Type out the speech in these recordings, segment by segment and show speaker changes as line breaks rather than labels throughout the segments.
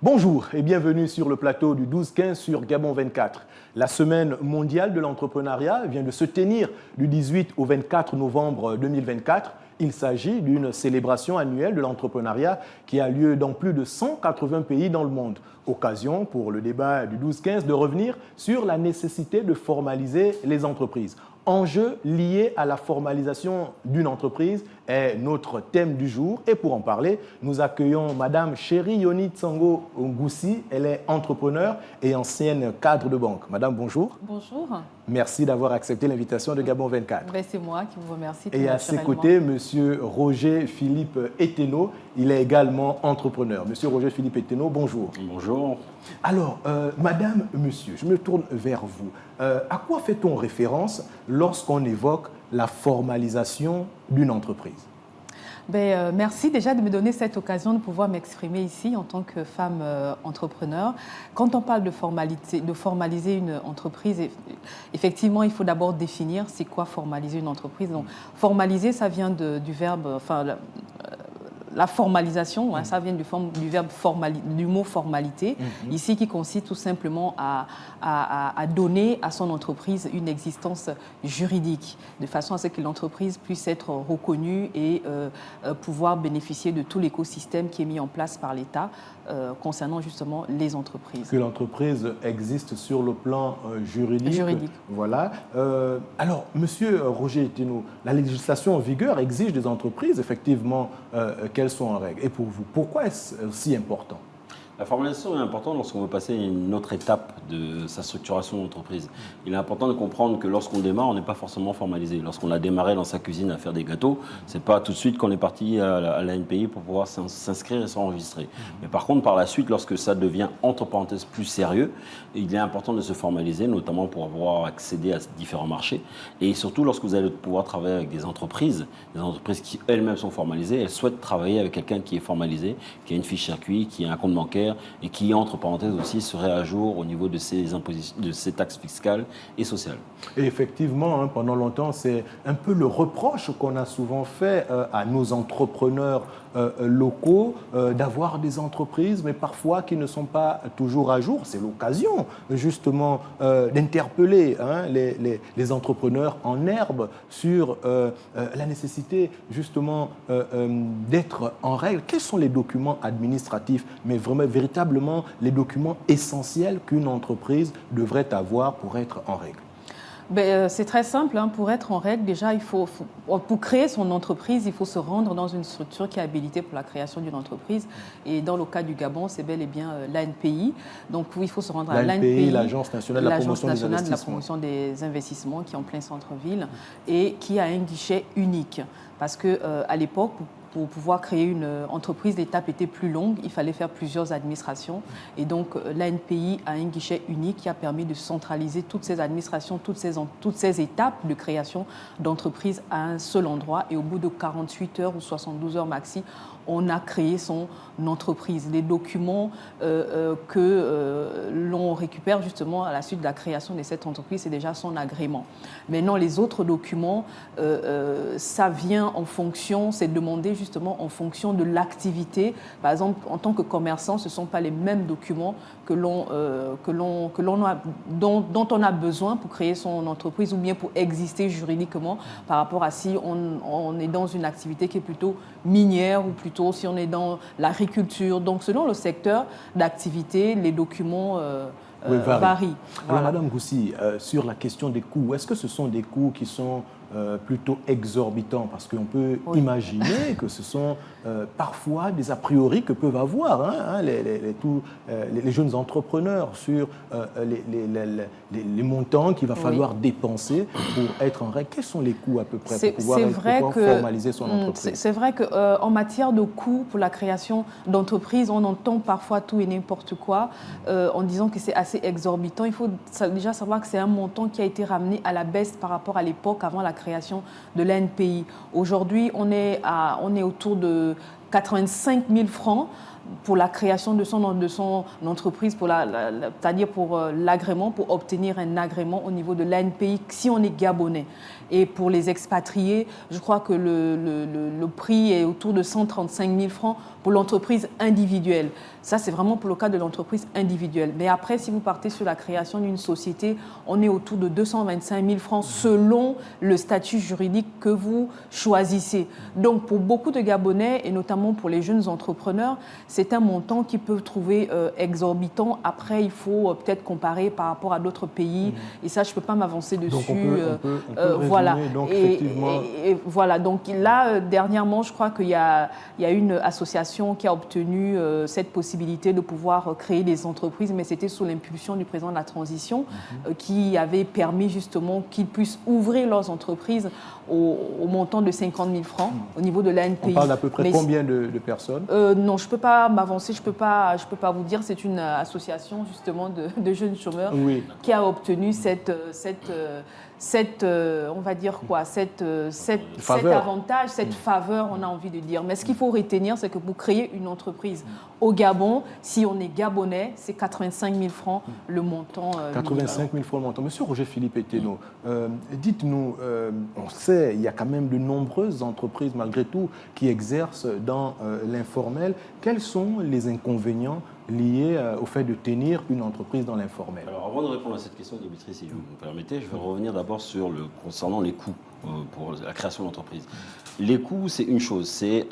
Bonjour et bienvenue sur le plateau du 12-15 sur Gabon 24. La semaine mondiale de l'entrepreneuriat vient de se tenir du 18 au 24 novembre 2024. Il s'agit d'une célébration annuelle de l'entrepreneuriat qui a lieu dans plus de 180 pays dans le monde. Occasion pour le débat du 12-15 de revenir sur la nécessité de formaliser les entreprises. Enjeux liés à la formalisation d'une entreprise est notre thème du jour. Et pour en parler, nous accueillons Madame Chéri Yoni Tsango Ngoussi. Elle est entrepreneure et ancienne cadre de banque. Madame, bonjour.
Bonjour.
Merci d'avoir accepté l'invitation de Gabon 24.
C'est moi qui vous remercie.
Et à ses côtés, Monsieur Roger Philippe Eteno. Il est également entrepreneur. Monsieur Roger Philippe Eteno, bonjour.
Bonjour.
Alors, Madame, Monsieur, je me tourne vers vous. À quoi fait-on référence lorsqu'on évoque la formalisation d'une entreprise?
Merci déjà de me donner cette occasion de pouvoir m'exprimer ici en tant que femme entrepreneur. Quand on parle de formaliser une entreprise, effectivement, il faut d'abord définir c'est quoi formaliser une entreprise. Donc, formaliser, ça vient du verbe, la formalisation, ça vient du verbe du mot formalité, ici qui consiste tout simplement à donner à son entreprise une existence juridique, de façon à ce que l'entreprise puisse être reconnue et pouvoir bénéficier de tout l'écosystème qui est mis en place par l'État concernant justement les entreprises.
Que l'entreprise existe sur le plan juridique. Voilà. Alors, Monsieur Roger Eteno, la législation en vigueur exige des entreprises, effectivement, qu'elles sont en règle. Et pour vous, pourquoi est-ce si important?
La formalisation est importante lorsqu'on veut passer à une autre étape de sa structuration d'entreprise. Il est important de comprendre que lorsqu'on démarre, on n'est pas forcément formalisé. Lorsqu'on a démarré dans sa cuisine à faire des gâteaux, c'est pas tout de suite qu'on est parti à l'ANPI pour pouvoir s'inscrire et s'enregistrer. Mais par contre, par la suite, lorsque ça devient, entre parenthèses, plus sérieux, il est important de se formaliser, notamment pour avoir accédé à différents marchés. Et surtout, lorsque vous allez pouvoir travailler avec des entreprises qui elles-mêmes sont formalisées, elles souhaitent travailler avec quelqu'un qui est formalisé, qui a une fiche circuit, qui a un compte bancaire, et qui, entre parenthèses aussi, serait à jour au niveau de ses taxes fiscales et sociales.
Et effectivement, pendant longtemps, c'est un peu le reproche qu'on a souvent fait à nos entrepreneurs locaux d'avoir des entreprises, mais parfois qui ne sont pas toujours à jour. C'est l'occasion, justement, d'interpeller les entrepreneurs en herbe sur la nécessité, justement, d'être en règle. Quels sont les documents administratifs, mais vraiment, véritablement, les documents essentiels qu'une entreprise devrait avoir pour être en règle?
C'est très simple. Pour être en règle, déjà, pour créer son entreprise, il faut se rendre dans une structure qui est habilitée pour la création d'une entreprise. Et dans le cas du Gabon, c'est bel et bien l'ANPI. Donc, il faut se rendre à l'ANPI,
l'Agence nationale de la
promotion des investissements, qui est en plein centre-ville et qui a un guichet unique. Parce qu'à l'époque, pour pouvoir créer une entreprise, l'étape était plus longue, il fallait faire plusieurs administrations. Et donc, l'ANPI a un guichet unique qui a permis de centraliser toutes ces administrations, toutes ces étapes de création d'entreprise à un seul endroit. Et au bout de 48 heures ou 72 heures maxi, on a créé son entreprise. Les documents que l'on récupère justement à la suite de la création de cette entreprise, c'est déjà son agrément. Maintenant, les autres documents, ça vient en fonction, c'est demandé justement en fonction de l'activité. Par exemple, en tant que commerçant, ce ne sont pas les mêmes documents dont on a besoin pour créer son entreprise ou bien pour exister juridiquement par rapport à si on est dans une activité qui est plutôt minière ou plutôt si on est dans l'agriculture. Donc, selon le secteur d'activité, les documents varient.
Alors, Madame Ngoussi, sur la question des coûts, est-ce que ce sont des coûts qui sont plutôt exorbitants? Parce qu'on peut imaginer que ce sont parfois des a priori que peuvent avoir les jeunes entrepreneurs sur les montants qu'il va falloir dépenser pour être en règle. Quels sont les coûts à peu près pour pouvoir formaliser son entreprise?
C'est vrai qu'en matière de coûts pour la création d'entreprises, on entend parfois tout et n'importe quoi en disant que c'est assez exorbitant. Il faut déjà savoir que c'est un montant qui a été ramené à la baisse par rapport à l'époque avant la création de l'ANPI. Aujourd'hui, on est autour de 85 000 francs pour la création de son entreprise, c'est-à-dire pour l'agrément, pour obtenir un agrément au niveau de l'ANPI si on est gabonais. Et pour les expatriés, je crois que le prix est autour de 135 000 francs pour l'entreprise individuelle. Ça, c'est vraiment pour le cas de l'entreprise individuelle. Mais après, si vous partez sur la création d'une société, on est autour de 225 000 francs selon le statut juridique que vous choisissez. Donc, pour beaucoup de Gabonais, et notamment pour les jeunes entrepreneurs, c'est un montant qu'ils peuvent trouver exorbitant. Après, il faut peut-être comparer par rapport à d'autres pays. Et ça, je ne peux pas m'avancer dessus.
Donc, on peut
voilà.
Donc, effectivement...
et voilà. Donc là, dernièrement, je crois qu'il y a une association qui a obtenu cette possibilité de pouvoir créer des entreprises, mais c'était sous l'impulsion du président de la transition qui avait permis justement qu'ils puissent ouvrir leurs entreprises au montant de 50 000 francs au niveau de l'ANPI.
On parle d'à peu près combien de personnes?
Non, je ne peux pas m'avancer, je peux pas vous dire. C'est une association justement de jeunes chômeurs qui a obtenu on va dire quoi, cet avantage, cette faveur, on a envie de dire. Mais ce qu'il faut retenir, c'est que pour créer une entreprise au Gabon, si on est gabonais, c'est 85 000 francs le montant.
85 000 francs le montant. Monsieur Roger-Philippe Eteno, dites-nous, on sait, il y a quand même de nombreuses entreprises, malgré tout, qui exercent dans l'informel. Quels sont les inconvénients liés au fait de tenir une entreprise dans l'informel?
Alors, avant de répondre à cette question, Dimitri, si vous me permettez, je vais revenir d'abord concernant les coûts pour la création d'entreprise. Les coûts, c'est une chose, c'est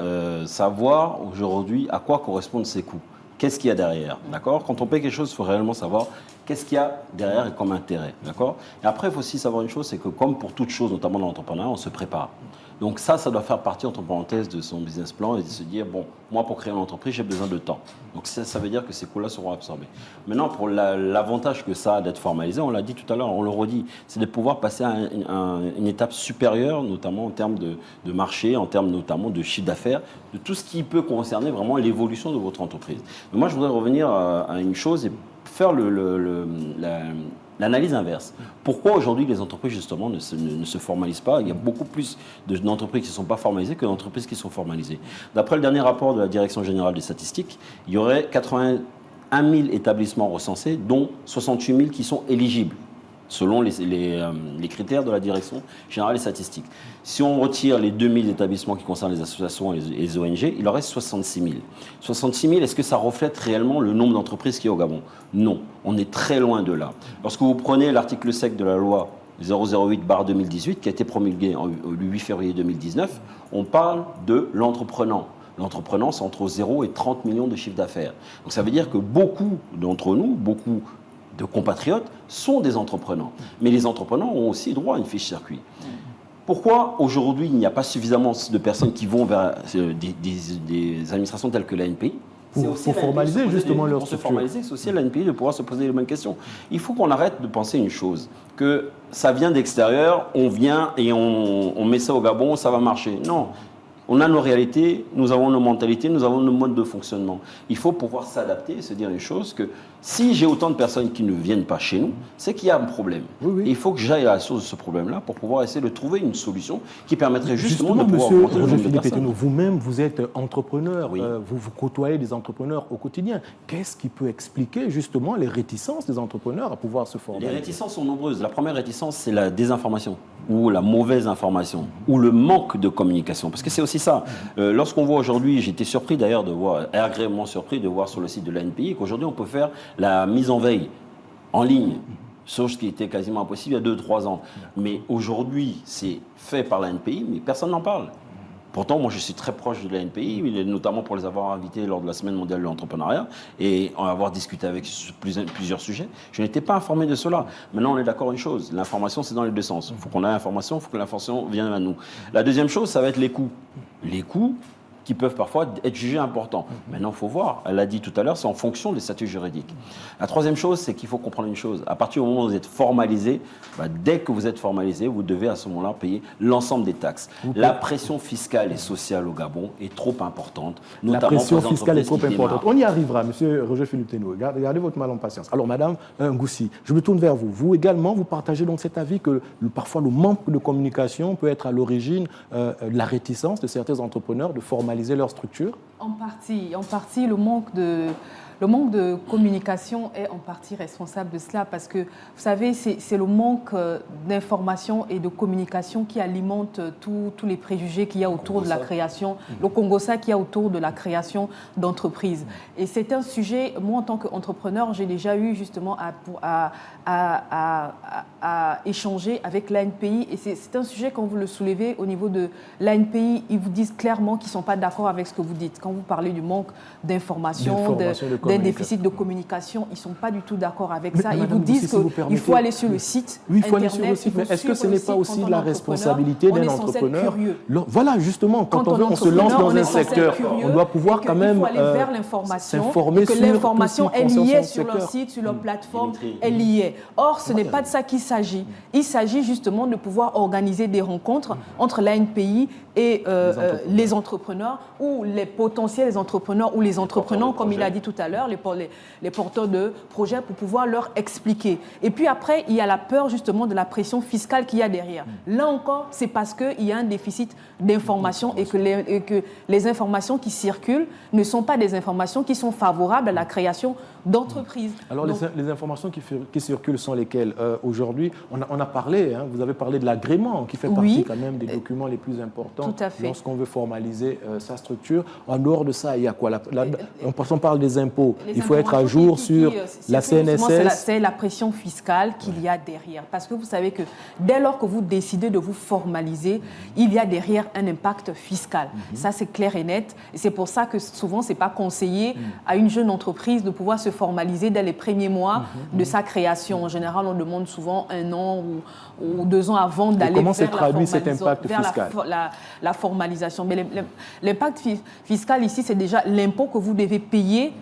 savoir aujourd'hui à quoi correspondent ces coûts. Qu'est-ce qu'il y a derrière, d'accord? Quand on paye quelque chose, il faut réellement savoir qu'est-ce qu'il y a derrière et comme intérêt, d'accord? Et après, il faut aussi savoir une chose, c'est que comme pour toute chose, notamment dans l'entrepreneuriat, on se prépare. Donc ça doit faire partie, entre parenthèses, de son business plan et de se dire, bon, moi, pour créer une entreprise, j'ai besoin de temps. Donc ça veut dire que ces coûts-là seront absorbés. Maintenant, pour l'avantage que ça a d'être formalisé, on l'a dit tout à l'heure, on le redit, c'est de pouvoir passer à une étape supérieure, notamment en termes de marché, en termes notamment de chiffre d'affaires, de tout ce qui peut concerner vraiment l'évolution de votre entreprise. Mais moi, je voudrais revenir à une chose et faire l'analyse inverse. Pourquoi aujourd'hui les entreprises justement ne se formalisent pas? Il y a beaucoup plus d'entreprises qui ne sont pas formalisées que d'entreprises qui sont formalisées. D'après le dernier rapport de la Direction générale des statistiques, il y aurait 81 000 établissements recensés, dont 68 000 qui sont éligibles, selon les critères de la Direction générale des statistiques. Si on retire les 2000 établissements qui concernent les associations et les ONG, il en reste 66 000. 66 000, est-ce que ça reflète réellement le nombre d'entreprises qui est au Gabon? Non, on est très loin de là. Lorsque vous prenez l'article 7 de la loi 008/2018, qui a été promulgué le 8 février 2019, on parle de l'entreprenant. L'entreprenant, c'est entre 0 et 30 millions de chiffre d'affaires. Donc ça veut dire que beaucoup d'entre nous, beaucoup de compatriotes sont des entrepreneurs. Mais les entrepreneurs ont aussi droit à une fiche circuit. Pourquoi aujourd'hui il n'y a pas suffisamment de personnes qui vont vers des administrations telles que l'ANPI?
Pour formaliser justement leur structure.
Pour se formaliser, c'est aussi à l'ANPI de pouvoir se poser les mêmes questions. Il faut qu'on arrête de penser une chose, que ça vient d'extérieur, on vient et on met ça au Gabon, ça va marcher. Non. On a nos réalités, nous avons nos mentalités, nous avons nos modes de fonctionnement. Il faut pouvoir s'adapter et se dire une chose, que si j'ai autant de personnes qui ne viennent pas chez nous, c'est qu'il y a un problème.
Oui.
Et il faut que j'aille à la source de ce problème-là pour pouvoir essayer de trouver une solution qui permettrait justement de pouvoir augmenter le nombre de personnes.
Vous-même, vous êtes entrepreneur,
Oui.
vous côtoyez des entrepreneurs au quotidien. Qu'est-ce qui peut expliquer justement les réticences des entrepreneurs à pouvoir se former?
Les réticences sont nombreuses. La première réticence, c'est la désinformation ou la mauvaise information ou le manque de communication. Parce que c'est aussi ça. Lorsqu'on voit aujourd'hui, j'étais surpris d'ailleurs de voir, agréablement surpris de voir sur le site de l'ANPI qu'aujourd'hui on peut faire la mise en veille en ligne, chose qui était quasiment impossible il y a 2-3 ans. Mais aujourd'hui, c'est fait par l'ANPI, mais personne n'en parle. Pourtant, moi, je suis très proche de l'ANPI, notamment pour les avoir invités lors de la Semaine mondiale de l'entrepreneuriat et en avoir discuté avec plusieurs sujets. Je n'étais pas informé de cela. Maintenant, on est d'accord une chose, l'information, c'est dans les deux sens. Il faut qu'on ait l'information, il faut que l'information vienne à nous. La deuxième chose, ça va être les coûts. Les coûts qui peuvent parfois être jugés importants. Maintenant, il faut voir, elle l'a dit tout à l'heure, c'est en fonction des statuts juridiques. La troisième chose, c'est qu'il faut comprendre une chose. À partir du moment où vous êtes formalisé, dès que vous êtes formalisé, vous devez à ce moment-là payer l'ensemble des taxes. La pression fiscale et sociale au Gabon est trop importante.
La pression fiscale est trop importante. On y arrivera, monsieur Roger-Philippe Eteno. Gardez votre mal en patience. Alors, madame Ngoussi, je me tourne vers vous. Vous également, vous partagez donc cet avis que parfois le manque de communication peut être à l'origine de la réticence de certains entrepreneurs de formaliser leur structure?
En partie, le manque de communication est en partie responsable de cela parce que, vous savez, c'est le manque d'information et de communication qui alimente tous les préjugés qu'il y a autour de la création, le Congossa qu'il y a autour de la création d'entreprises. Et c'est un sujet, moi en tant qu'entrepreneur, j'ai déjà eu justement à échanger avec l'ANPI et c'est un sujet quand vous le soulevez au niveau de l'ANPI, ils vous disent clairement qu'ils ne sont pas d'accord avec ce que vous dites. Quand vous parlez du manque d'information, d'un déficit de communication, ils ne sont pas du tout d'accord avec ça. Ils vous disent qu'il faut aller sur le site.
Oui, il faut aller sur le site, mais est-ce que ce n'est pas aussi la responsabilité d'un entrepreneur? Voilà, justement, quand on se lance dans un secteur, on doit pouvoir quand même
il faut aller vers l'information,
s'informer
que
sur
l'information est liée sur
secteur.
leur site, sur leur plateforme, est liée. Or, ce n'est pas de ça qu'il s'agit. Il s'agit justement de pouvoir organiser des rencontres entre l'ANPI et les entrepreneurs ou les potentiels entrepreneurs ou les entrepreneurs, comme il a dit tout à l'heure, les porteurs de projets pour pouvoir leur expliquer. Et puis après, il y a la peur justement de la pression fiscale qu'il y a derrière. Là encore, c'est parce qu'il y a un déficit d'informations et que les informations qui circulent ne sont pas des informations qui sont favorables à la création d'entreprises.
Alors, les informations qui circulent sont lesquelles? Aujourd'hui, on a parlé, vous avez parlé de l'agrément qui fait partie quand même des documents les plus importants lorsqu'on veut formaliser sa structure. En dehors de ça, il y a quoi? On parle des impôts. Il faut être à jour sur la CNSS.
C'est la pression fiscale qu'il y a derrière. Parce que vous savez que dès lors que vous décidez de vous formaliser, il y a derrière un impact fiscal. Ça, c'est clair et net. Et c'est pour ça que souvent, ce n'est pas conseillé à une jeune entreprise de pouvoir se formaliser dès les premiers mois de sa création. En général, on demande souvent 1 an ou 2 ans avant d'aller vers la formalisation. Mais l'impact fiscal ici, c'est déjà l'impôt que vous devez payer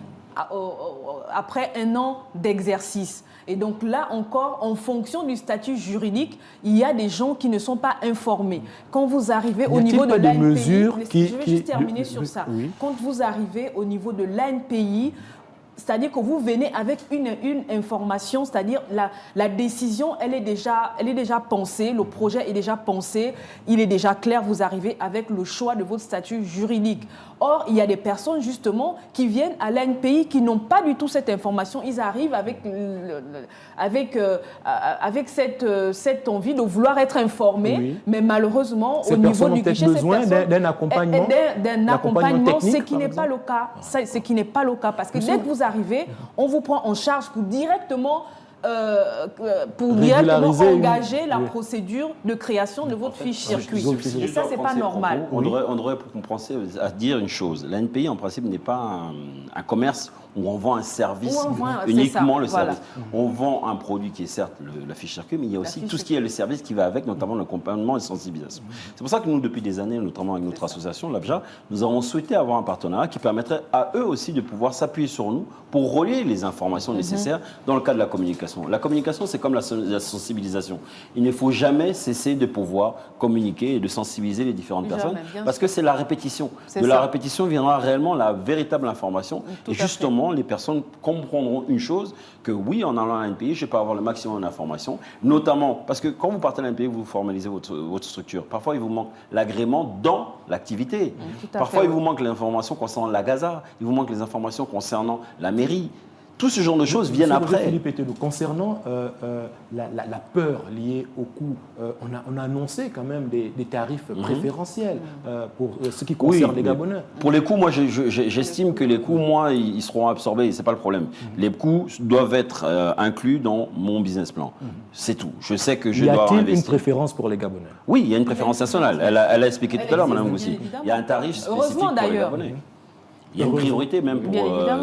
après 1 an d'exercice. Et donc là encore, en fonction du statut juridique, il y a des gens qui ne sont pas informés. Quand vous arrivez au niveau de l'ANPI, je vais juste terminer sur ça. Oui. Quand vous arrivez au niveau de l'ANPI, c'est-à-dire que vous venez avec une information, c'est-à-dire la décision, elle est déjà pensée, le projet est déjà pensé, il est déjà clair, vous arrivez avec le choix de votre statut juridique. Or, il y a des personnes justement qui viennent à l'ANPI qui n'ont pas du tout cette information, ils arrivent avec cette envie de vouloir être informés, mais malheureusement, au niveau du guichet,
ces personnes d'un accompagnement,
ce qui n'est pas le cas. Ce qui n'est pas le cas, parce que dès que vous arrivez, on vous prend en charge pour directement engager la procédure de création de votre fiche circuit. Et ça, c'est pas normal.
On devrait penser à dire une chose. L'ANPI, en principe, n'est pas un commerce où on vend un service, uniquement le service. On vend un produit qui est certes la fiche circuit, mais il y a aussi tout ce qui est le service qui va avec, notamment l'accompagnement et la sensibilisation. C'est pour ça que nous, depuis des années, notamment avec notre association, l'ABJA, nous avons souhaité avoir un partenariat qui permettrait à eux aussi de pouvoir s'appuyer sur nous pour relier les informations nécessaires dans le cadre de la communication. La communication, c'est comme la sensibilisation. Il ne faut jamais cesser de pouvoir communiquer et de sensibiliser les différentes personnes, parce que c'est la répétition. De la répétition viendra réellement la véritable information. Et justement, les personnes comprendront une chose, que oui, en allant à l'ANPI, je peux avoir le maximum d'informations, notamment parce que quand vous partez à l'ANPI, vous formalisez votre structure. Parfois, il vous manque l'agrément dans l'activité. Parfois, il vous manque l'information concernant la Gaza, il vous manque les informations concernant la mairie. Tout ce genre de choses viennent après.
Philippe Etelou, concernant la peur liée au coût, on a annoncé quand même des tarifs préférentiels pour ce qui concerne les Gabonais.
Pour les coûts, moi, j'estime que les coûts, ils seront absorbés, ce n'est pas le problème. Les coûts doivent être inclus dans mon business plan. C'est tout. Je sais que je dois investir.
Y a-t-il une préférence pour les Gabonais?
Oui, il y a une préférence nationale. Elle a expliqué tout à l'heure, Mme Goussi. Il y a un tarif spécifique pour les Gabonais. Il y a une priorité même pour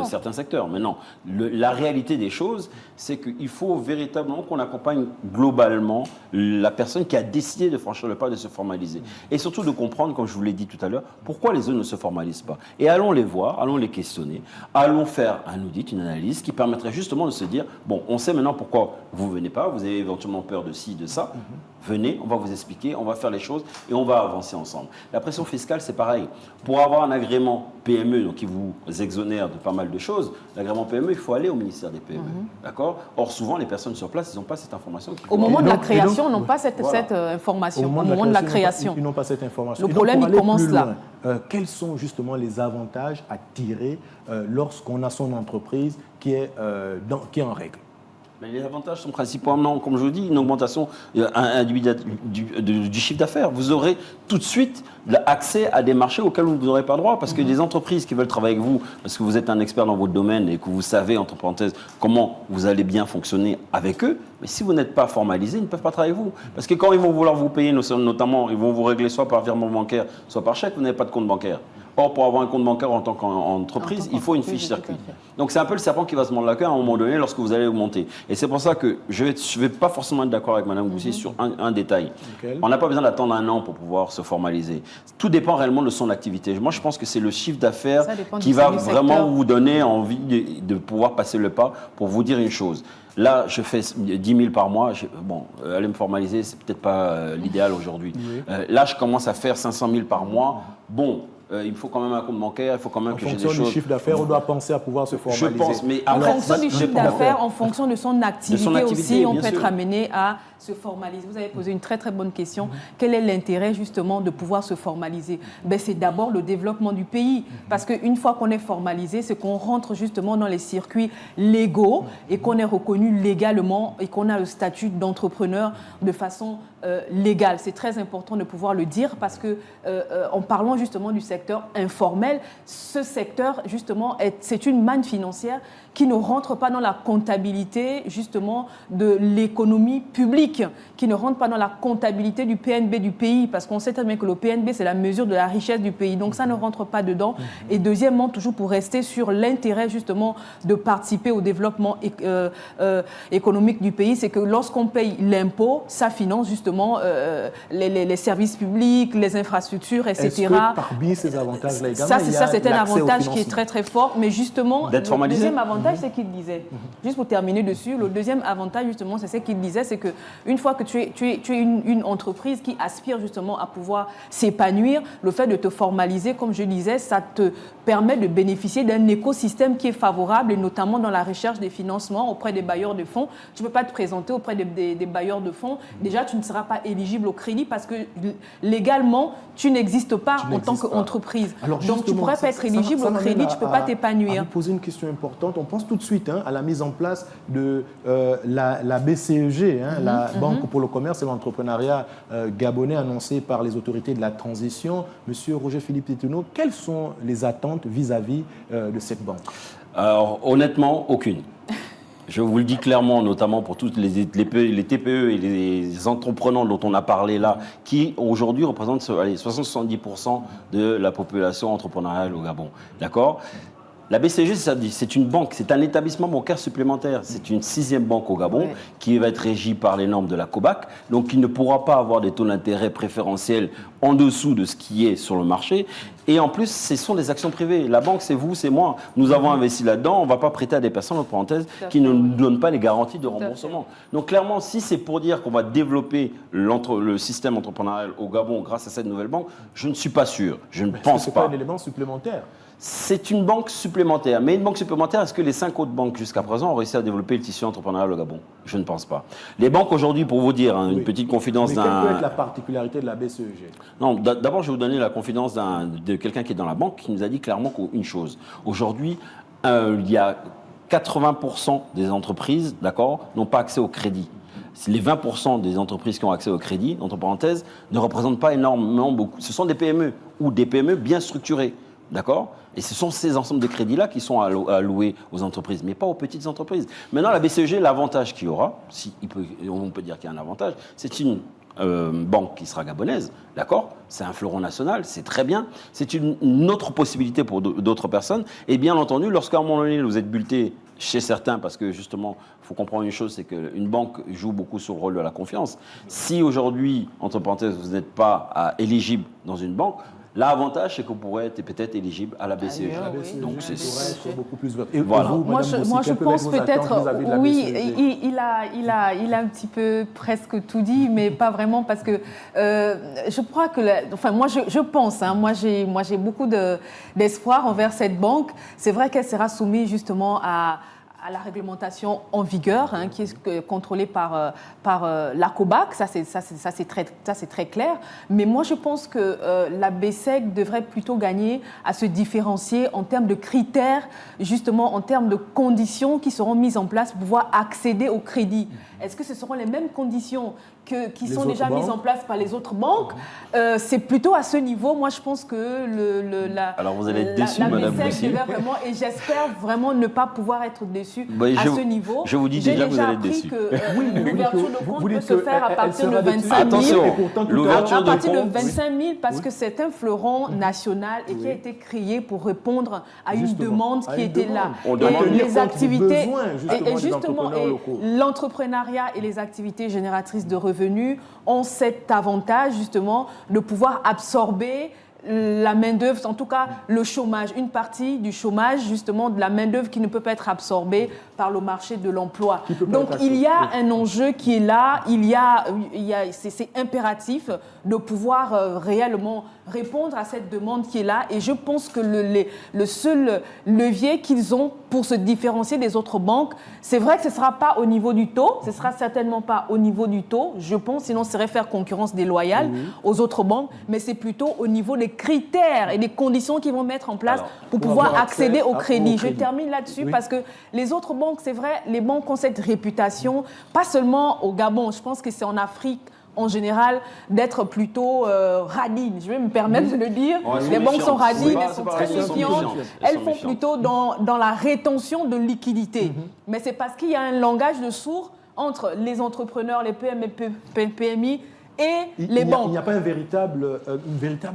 certains secteurs. Mais non, la réalité des choses, c'est qu'il faut véritablement qu'on accompagne globalement la personne qui a décidé de franchir le pas, de se formaliser. Et surtout de comprendre, comme je vous l'ai dit tout à l'heure, pourquoi les autres ne se formalisent pas. Et allons les voir, allons les questionner, allons faire un audit, une analyse qui permettrait justement de se dire, bon, on sait maintenant pourquoi vous ne venez pas, vous avez éventuellement peur de ci, de ça. venez, on va vous expliquer, on va faire les choses et on va avancer ensemble. La pression fiscale, c'est pareil. Pour avoir un agrément PME, donc qui vous exonère de pas mal de choses, l'agrément PME, il faut aller au ministère des PME. D'accord ? Or, souvent, les personnes sur place, ils n'ont pas cette information.
Au moment de la création, ils n'ont pas cette information. Au moment de la création.
Ils n'ont pas cette information.
Le problème, il commence là.
Quels sont justement les avantages à tirer lorsqu'on a son entreprise qui est en règle?
Mais les avantages sont principalement, comme je vous dis, une augmentation du chiffre d'affaires. Vous aurez tout de suite accès à des marchés auxquels vous n'aurez pas droit. Parce que les entreprises qui veulent travailler avec vous, parce que vous êtes un expert dans votre domaine et que vous savez, entre parenthèses, comment vous allez bien fonctionner avec eux, mais si vous n'êtes pas formalisé, ils ne peuvent pas travailler avec vous. Parce que quand ils vont vouloir vous payer, notamment, ils vont vous régler soit par virement bancaire, soit par chèque, vous n'avez pas de compte bancaire. Or, pour avoir un compte bancaire en tant qu'entreprise, il faut une fiche circuit. Donc, c'est un peu le serpent qui va se mordre la queue à un moment donné lorsque vous allez augmenter. Et c'est pour ça que je vais pas forcément être d'accord avec Mme Goussier sur un détail. On n'a pas besoin d'attendre un an pour pouvoir se formaliser. Tout dépend réellement de son activité. Moi, je pense que c'est le chiffre d'affaires qui va vraiment vous donner envie de pouvoir passer le pas pour vous dire une chose. Là, je fais 10 000 par mois. Bon, aller me formaliser, c'est peut-être pas l'idéal aujourd'hui. Oui. Là, je commence à faire 500 000 par mois. Bon. Il faut quand même un compte bancaire, il faut quand même que j'ai des choses.
En fonction du chiffre d'affaires, on doit penser à pouvoir se formaliser.
Je pense, mais
en fonction du chiffre d'affaires, en fonction de son activité aussi, on peut être amené à se formaliser. Vous avez posé une très très bonne question. Quel est l'intérêt justement de pouvoir se formaliser? C'est d'abord le développement du pays. Parce qu'une fois qu'on est formalisé, c'est qu'on rentre justement dans les circuits légaux et qu'on est reconnu légalement et qu'on a le statut d'entrepreneur de façon légale. C'est très important de pouvoir le dire parce que en parlant justement du secteur informel, ce secteur justement c'est une manne financière qui ne rentre pas dans la comptabilité justement de l'économie publique, qui ne rentre pas dans la comptabilité du PNB du pays, parce qu'on sait très bien que le PNB c'est la mesure de la richesse du pays, donc ça ne rentre pas dedans. Et deuxièmement, toujours pour rester sur l'intérêt justement de participer au développement économique du pays, c'est que lorsqu'on paye l'impôt, ça finance justement les services publics, les infrastructures, etc.
Est-ce que parmi ces avantages-là également,
ça c'est un avantage qui est très très fort, mais justement
le
deuxième avantage c'est qu'il disait, juste pour terminer dessus, le deuxième avantage justement c'est ce qu'il disait, c'est qu'une fois que tu es une entreprise qui aspire justement à pouvoir s'épanouir, le fait de te formaliser, comme je disais, ça te permet de bénéficier d'un écosystème qui est favorable, et notamment dans la recherche des financements auprès des bailleurs de fonds. Tu ne peux pas te présenter auprès des bailleurs de fonds. Déjà, tu ne seras pas éligible au crédit parce que légalement, tu n'existes pas en tant qu'entreprise. Donc, tu ne pourrais pas être éligible au crédit, tu ne peux pas t'épanouir.
Je vais poser une question importante. On pense tout de suite à la mise en place de la BCEG, la Banque pour le commerce et l'entrepreneuriat gabonais, annoncée par les autorités de la transition. Monsieur Roger-Philippe Tétouno, quelles sont les attentes vis-à-vis de cette banque?
Alors, honnêtement, aucune. Je vous le dis clairement, notamment pour toutes les TPE et les entrepreneurs dont on a parlé là, qui aujourd'hui représentent 60-70% de la population entrepreneuriale au Gabon. D'accord ? La BCG, c'est une banque, c'est un établissement bancaire supplémentaire. C'est une 6e banque au Gabon qui va être régie par les normes de la COBAC, donc qui ne pourra pas avoir des taux d'intérêt préférentiels en dessous de ce qui est sur le marché. Et en plus, ce sont des actions privées. La banque, c'est vous, c'est moi. Nous avons investi là-dedans. On ne va pas prêter à des personnes, entre parenthèses, qui ne nous donnent pas les garanties de remboursement. Donc clairement, si c'est pour dire qu'on va développer le système entrepreneurial au Gabon grâce à cette nouvelle banque, je ne suis pas sûr. Je ne pense
pas.
pas.
C'est pas un élément supplémentaire.
C'est une banque supplémentaire. Mais une banque supplémentaire, est-ce que les 5 autres banques jusqu'à présent ont réussi à développer le tissu entrepreneurial au Gabon? Je ne pense pas. Les banques aujourd'hui, pour vous dire, une petite confidence
d'un... Mais quelle peut être la particularité de la BCEG?
Non, d'abord, je vais vous donner la confidence de quelqu'un qui est dans la banque, qui nous a dit clairement une chose. Aujourd'hui, il y a 80% des entreprises, d'accord, n'ont pas accès au crédit. Les 20% des entreprises qui ont accès au crédit, entre parenthèses, ne représentent pas énormément beaucoup. Ce sont des PME ou des PME bien structurées. D'accord? Et ce sont ces ensembles de crédits-là qui sont alloués aux entreprises, mais pas aux petites entreprises. Maintenant, la BCEG, l'avantage qu'il y aura, on peut dire qu'il y a un avantage, c'est une banque qui sera gabonaise, d'accord? C'est un fleuron national, c'est très bien. C'est une autre possibilité pour d'autres personnes. Et bien entendu, lorsqu'à un moment donné, vous êtes bulleté chez certains, parce que justement, il faut comprendre une chose, c'est qu'une banque joue beaucoup sur le rôle de la confiance. Si aujourd'hui, entre parenthèses, vous n'êtes pas éligible dans une banque, L'avantage, c'est qu'on pourrait être peut-être éligible à la BCEG.
Ailleurs, oui.
Donc,
c'est
c'est...
beaucoup plus vert. Et
Voilà.
vous,
Moi,
Madame
je
Boussi, quelles peuvent
pense
être vos attentes
peut-être,
vis-à-vis de la
oui,
BCEG?
il a un petit peu presque tout dit, mais pas vraiment parce que je crois que, moi je pense, hein, moi j'ai beaucoup d'espoir envers cette banque. C'est vrai qu'elle sera soumise justement à la réglementation en vigueur, hein, qui est contrôlée par l'ACOBAC, ça c'est très clair. Mais moi je pense que la BCEG devrait plutôt gagner à se différencier en termes de critères, justement en termes de conditions qui seront mises en place pour pouvoir accéder au crédit. Est-ce que ce seront les mêmes conditions qui sont déjà mises en place par les autres banques? C'est plutôt à ce niveau. Moi, je pense que
Alors, vous allez être déçue, Madame Boussi.
vraiment, et j'espère vraiment ne pas pouvoir être déçue à ce niveau.
Je vous dis déjà que vous allez être déçue.
L'ouverture de compte peut se faire à partir de 25 000.
Attention, l'ouverture
à partir de
compte,
25 000 parce que c'est un fleuron national et qui a été créé pour répondre à une demande qui était là.
On demande
les activités
et justement
l'entrepreneuriat et les activités génératrices de revenus ont cet avantage justement de pouvoir absorber la main-d'œuvre, en tout cas le chômage, une partie du chômage justement de la main-d'œuvre qui ne peut pas être absorbée par le marché de l'emploi. Donc il y a un enjeu qui est là, c'est impératif de pouvoir réellement répondre à cette demande qui est là et je pense que le seul levier qu'ils ont pour se différencier des autres banques, c'est vrai que ce ne sera pas au niveau du taux, ce ne sera certainement pas au niveau du taux, je pense, sinon ce serait faire concurrence déloyale aux autres banques, mais c'est plutôt au niveau des critères et des conditions qu'ils vont mettre en place pour pouvoir accéder au crédit. Je termine là-dessus parce que les autres banques, c'est vrai, les banques ont cette réputation, pas seulement au Gabon, je pense que c'est en Afrique, en général, d'être plutôt radines. Je vais me permettre de le dire. Les banques sont radines, elles sont très méfiantes. Elles font plutôt dans la rétention de liquidités. Mais c'est parce qu'il y a un langage de sourds entre les entrepreneurs, les PMI et les banques.
Il n'y a pas une véritable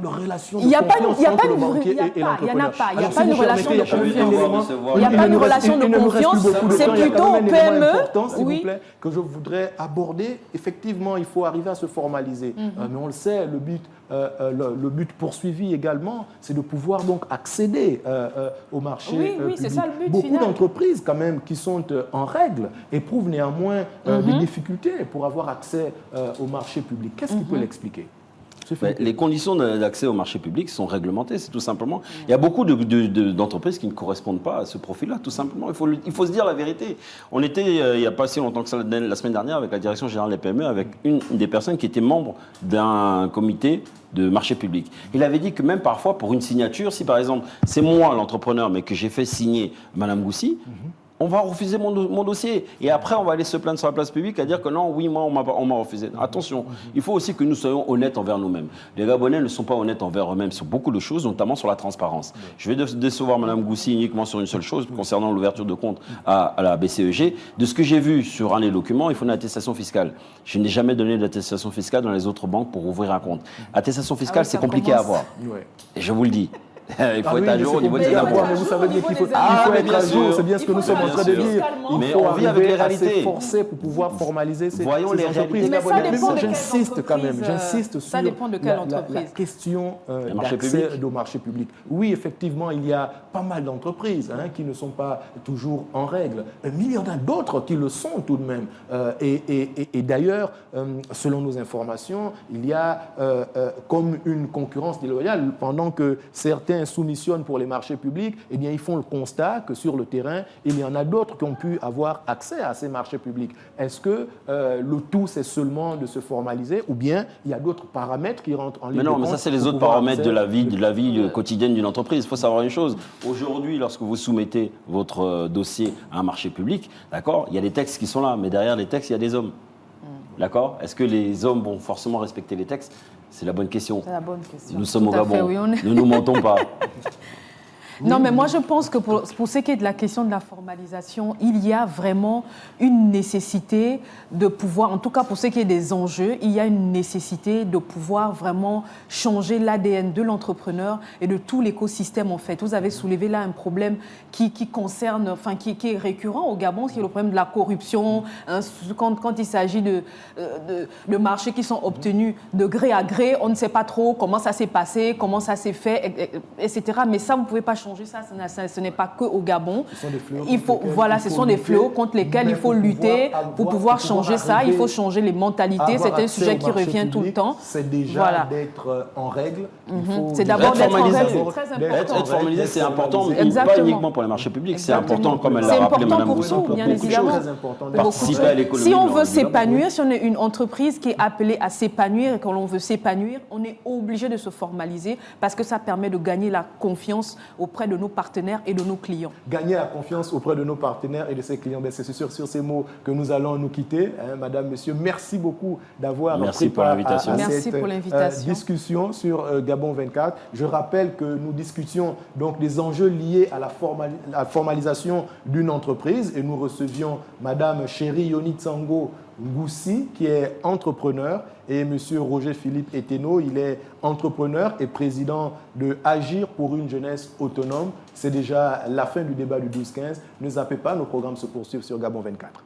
relation de
confiance
entre le banquier et l'entrepreneur.
Il n'y en a pas. Il n'y a pas une relation de confiance. Il n'y a pas une relation de confiance. C'est plutôt au PME.
S'il vous plaît, que je voudrais aborder. Effectivement, il faut arriver à se formaliser. Mais on le sait, le but poursuivi également, c'est de pouvoir donc accéder au marché public.
C'est ça le but
Beaucoup
final.
d'entreprises quand même qui sont en règle éprouvent néanmoins des difficultés pour avoir accès au marché public. Qu'est-ce qui peut l'expliquer?
Les conditions d'accès au marché public sont réglementées, c'est tout simplement. Il y a beaucoup d'entreprises qui ne correspondent pas à ce profil-là, tout simplement. Il faut se dire la vérité. On était, il n'y a pas si longtemps que ça, la semaine dernière, avec la Direction générale des PME, avec une des personnes qui était membre d'un comité de marché public. Il avait dit que même parfois, pour une signature, si par exemple, c'est moi l'entrepreneur, mais que j'ai fait signer Madame Boussi, on va refuser mon dossier. Et après, on va aller se plaindre sur la place publique à dire que non, oui, moi, on m'a refusé. Attention, il faut aussi que nous soyons honnêtes envers nous-mêmes. Les Gabonais ne sont pas honnêtes envers eux-mêmes sur beaucoup de choses, notamment sur la transparence. Je vais décevoir Mme Boussi uniquement sur une seule chose, concernant l'ouverture de compte à la BCEG. De ce que j'ai vu sur un des documents, il faut une attestation fiscale. Je n'ai jamais donné d'attestation fiscale dans les autres banques pour ouvrir un compte. Attestation fiscale, c'est compliqué à avoir. Et je vous le dis. Il faut être à jour au niveau des impôts.
Mais vous savez bien qu'il faut être à jour, c'est bien ce que nous sommes en train de dire.
Mais on vit avec les réalités.
Forcer pour pouvoir formaliser ces entreprises.
Mais ça dépend de
j'insiste quand même, j'insiste sur la question d'accès au marché public. Oui, effectivement, il y a pas mal d'entreprises qui ne sont pas toujours en règle, mais il y en a d'autres qui le sont tout de même. Et d'ailleurs, selon nos informations, il y a comme une concurrence déloyale pendant que certains soumissionnent pour les marchés publics, eh bien, ils font le constat que sur le terrain, il y en a d'autres qui ont pu avoir accès à ces marchés publics. Est-ce que le tout, c'est seulement de se formaliser ou bien il y a d'autres paramètres qui rentrent en ligne de compte?
Mais non, mais ça, c'est les autres paramètres de la vie quotidienne d'une entreprise. Il faut savoir une chose. Aujourd'hui, lorsque vous soumettez votre dossier à un marché public, d'accord, il y a des textes qui sont là, mais derrière les textes, il y a des hommes. D'accord? Est-ce que les hommes vont forcément respecter les textes? C'est la bonne question.
C'est la bonne question.
Nous sommes au Gabon. Oui, nous ne mentons pas.
Non, mais moi je pense que pour ce qui est de la question de la formalisation, il y a vraiment une nécessité de pouvoir, en tout cas pour ce qui est des enjeux, il y a une nécessité de pouvoir vraiment changer l'ADN de l'entrepreneur et de tout l'écosystème en fait. Vous avez soulevé là un problème qui concerne, enfin qui est récurrent au Gabon, qui est le problème de la corruption, hein, quand il s'agit de marchés qui sont obtenus de gré à gré, on ne sait pas trop comment ça s'est passé, comment ça s'est fait, etc. Mais ça, vous ne pouvez pas changer ça, ce n'est pas que au Gabon.
Ce sont des fléaux
ce sont des fléaux contre lesquels il faut lutter pour pouvoir changer ça. Il faut changer les mentalités. C'est un sujet qui revient tout le temps.
C'est déjà d'être en règle.
C'est d'abord d'être en règle, c'est très important.
Être formalisé, c'est important, mais pas uniquement pour les marchés publics. C'est important, comme elle l'a rappelé, Mme Boussou,
pour tout, bien évidemment.
Participer à l'économie.
Si on veut s'épanouir, si on est une entreprise qui est appelée à s'épanouir et que l'on veut s'épanouir, on est obligé de se formaliser parce que ça permet de gagner la confiance auprès de nos partenaires et de nos clients.
Gagner la confiance auprès de nos partenaires et de ses clients. C'est sur ces mots que nous allons nous quitter. Madame, monsieur, merci beaucoup d'avoir pris part à cette discussion sur Gabon 24. Je rappelle que nous discutions donc des enjeux liés à la formalisation d'une entreprise et nous recevions Madame Chéri Yonitsango Ngoussi, qui est entrepreneur, et M. Roger Philippe Eteno, il est entrepreneur et président de Agir pour une jeunesse autonome. C'est déjà la fin du débat du 12-15. Ne zappez pas, nos programmes se poursuivent sur Gabon 24.